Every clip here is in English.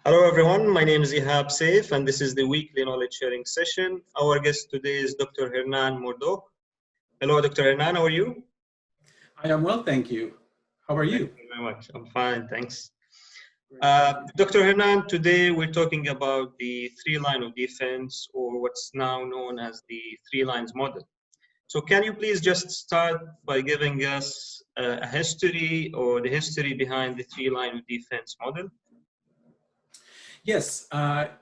Hello everyone, my name is Ihab Saif and this is the weekly knowledge sharing session. Our guest today is Dr. Hernan Murdoch. Hello Dr. Hernan, how are you? I am well, thank you. How are you? Thank you very much. I'm fine, thanks. Dr. Hernan, today we're talking about the three line of defense, or what's now known as the three lines model. So can you please just start by giving us a history or the history behind the three line of defense model? Yes,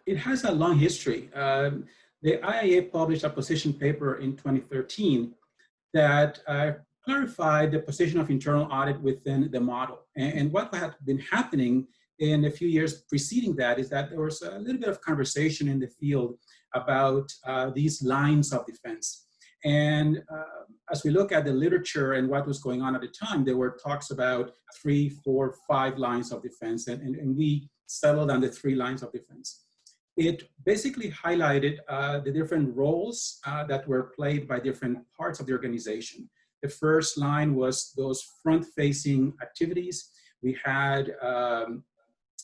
it has a long history. The IIA published a position paper in 2013 that clarified the position of internal audit within the model. And what had been happening in a few years preceding that is that there was a little bit of conversation in the field about these lines of defense. And as we look at the literature and what was going on at the time, there were talks about 3, 4, 5 lines of defense, and we settled on the 3 lines of defense. It basically highlighted the different roles that were played by different parts of the organization. The first line was those front-facing activities. We had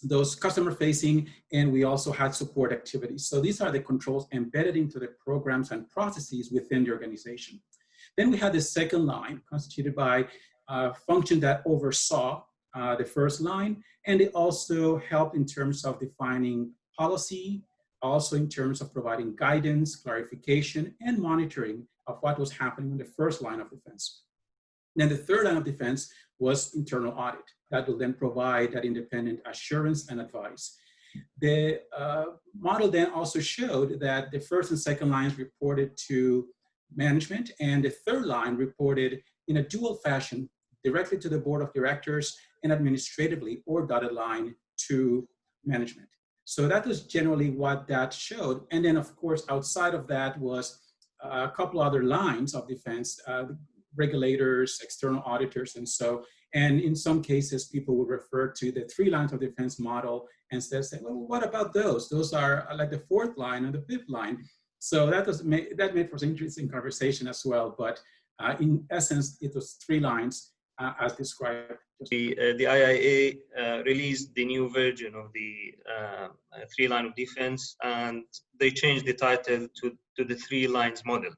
those customer-facing, and we also had support activities. So these are the controls embedded into the programs and processes within the organization. Then we had the second line, constituted by a function that oversaw the first line, and it also helped in terms of defining policy, also in terms of providing guidance, clarification, and monitoring of what was happening in the first line of defense. Then the third line of defense was internal audit. That will then provide that independent assurance and advice. The model then also showed that the first and second lines reported to management, and the third line reported in a dual fashion directly to the board of directors and administratively or dotted line to management. So that was generally what that showed. And then of course, outside of that was a couple other lines of defense, regulators, external auditors, and so. And in some cases, people would refer to the 3 lines of defense model and say, well, what about those? Those are like the 4th line and the 5th line. So that made for an interesting conversation as well. But in essence, it was 3 lines as described. The IIA released the new version of the 3 line of defense, and they changed the title to the 3 lines model.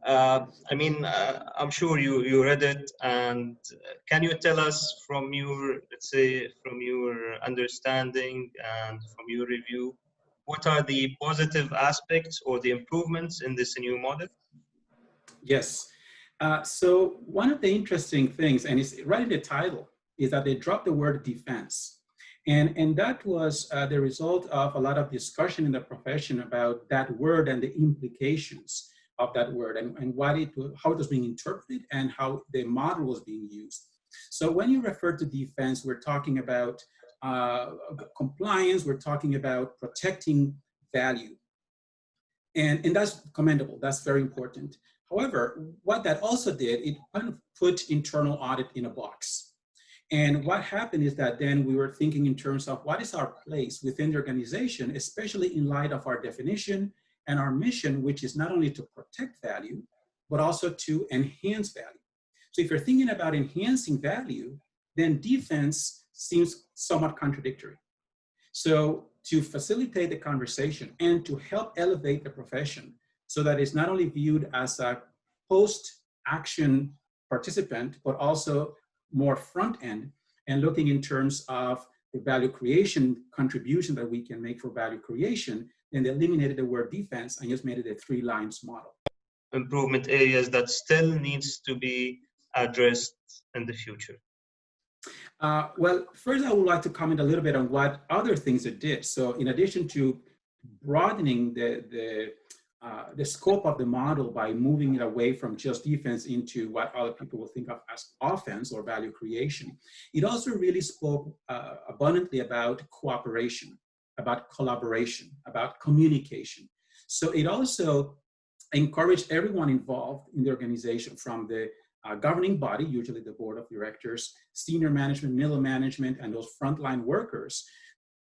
I'm sure you read it, and can you tell us from your, let's say, from your understanding and from your review, what are the positive aspects or the improvements in this new model? Yes. So one of the interesting things, and it's right in the title, is that they dropped the word defense. And that was the result of a lot of discussion in the profession about that word and the implications of that word and how it was being interpreted and how the model was being used. So when you refer to defense, we're talking about compliance, we're talking about protecting value. And that's commendable, that's very important. However, what that also did, it kind of put internal audit in a box. And what happened is that then we were thinking in terms of what is our place within the organization, especially in light of our definition and our mission, which is not only to protect value, but also to enhance value. So if you're thinking about enhancing value, then defense seems somewhat contradictory. So to facilitate the conversation and to help elevate the profession so that it's not only viewed as a post-action participant, but also more front end and looking in terms of the value creation contribution that we can make for value creation, then they eliminated the word defense and just made it a 3 lines model. Improvement areas that still needs to be addressed in the future. Well, first I would like to comment a little bit on what other things it did. So in addition to broadening the scope of the model by moving it away from just defense into what other people will think of as offense or value creation, it also really spoke abundantly about cooperation, about collaboration, about communication. So it also encouraged everyone involved in the organization, from the governing body, usually the board of directors, senior management, middle management, and those frontline workers,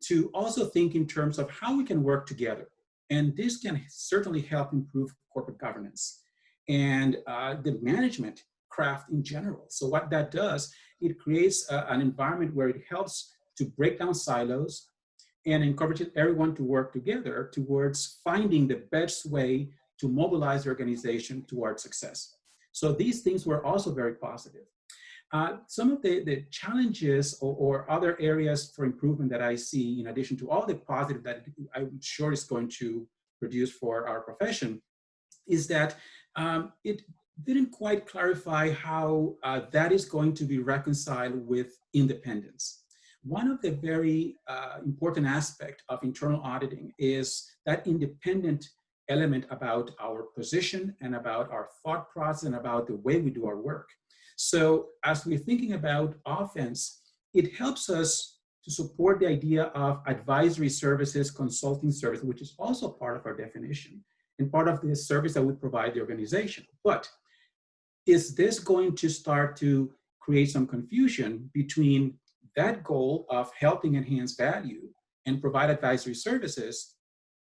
to also think in terms of how we can work together. And this can certainly help improve corporate governance and the management craft in general. So what that does, it creates an environment where it helps to break down silos and encourages everyone to work together towards finding the best way to mobilize the organization towards success. So these things were also very positive. Some of the challenges or other areas for improvement that I see, in addition to all the positive that I'm sure is going to produce for our profession, is that it didn't quite clarify how that is going to be reconciled with independence. One of the very important aspects of internal auditing is that independent element about our position and about our thought process and about the way we do our work. So as we're thinking about offense, it helps us to support the idea of advisory services, consulting services, which is also part of our definition and part of the service that we provide the organization. But is this going to start to create some confusion between that goal of helping enhance value and provide advisory services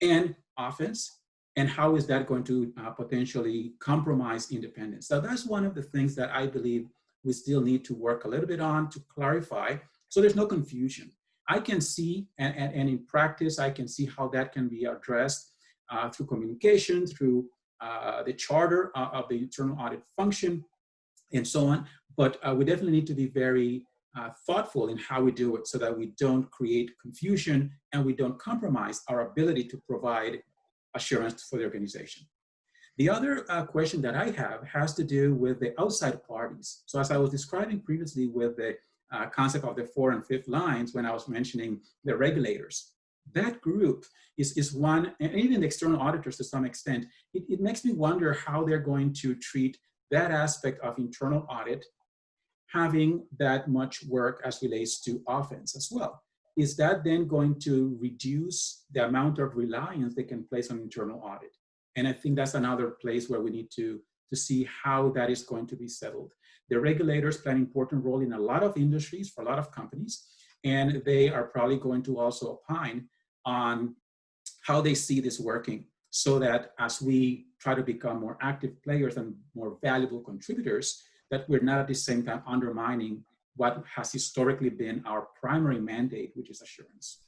and offense? And how is that going to potentially compromise independence? So that's one of the things that I believe we still need to work a little bit on to clarify, so there's no confusion. I can see, and in practice, I can see how that can be addressed through communication, through the charter of the internal audit function, and so on. But we definitely need to be very thoughtful in how we do it so that we don't create confusion and we don't compromise our ability to provide assurance for the organization. The other question that I have has to do with the outside parties. So as I was describing previously with the concept of the 4th and 5th lines when I was mentioning the regulators, that group is one, and even the external auditors to some extent, it makes me wonder how they're going to treat that aspect of internal audit having that much work as relates to offense as well. Is that then going to reduce the amount of reliance they can place on internal audit? And I think that's another place where we need to see how that is going to be settled. The regulators play an important role in a lot of industries for a lot of companies, and they are probably going to also opine on how they see this working, so that as we try to become more active players and more valuable contributors, that we're not at the same time undermining what has historically been our primary mandate, which is assurance.